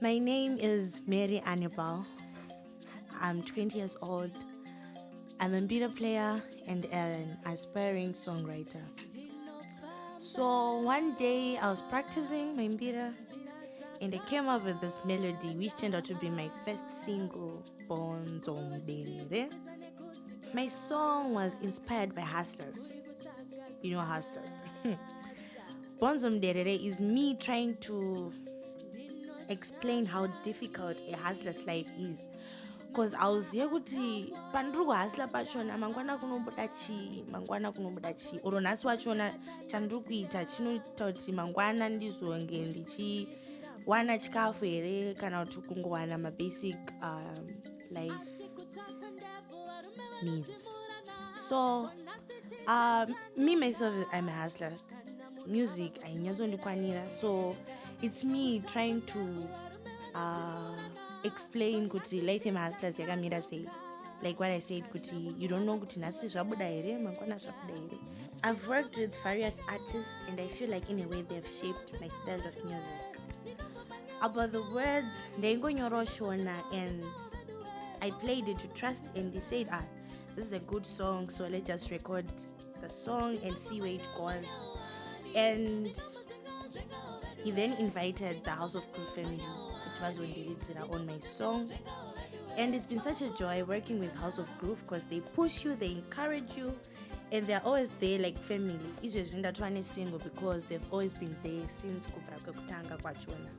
My name is Mary Annabelle. I'm 20 years old. I'm a beat player and an aspiring songwriter. So one day I was practicing my mbira and I came up with this melody which turned out to be my first single, Bhonzo Muderere. My song was inspired by hustlers. You know hustlers. Bhonzo Muderere is me trying to explain how difficult a hustler's life is. Because I was here kuti pandiri hustler pachona mangwana kunobuda chi oro nhasi wachona chandiri kuita chinoita kuti mangwana ndizonge ndichiwana chikafu here kana kuti kungowana mabasic life needs. So me myself, I'm a hustler. Music ainyazondikwanira, so it's me trying to explain kuti life hustlers yakamira sei. Like what I said, kuti you don't know kuti nasi zvabuda here mangwana zvabuda here. I've worked with various artists and I feel like in a way they've shaped my style of music. About the words, ndaingonyora shona and I played it to Trust and they said, this is a good song, so let's just record the song and see where it goes. And he then invited the House of Crew family, which was when they did on my song. And it's been such a joy working with House of Groove because they push you, they encourage you, and they're always there like family. It's just single because they've always been there since Kubra Kutanga Kwachona.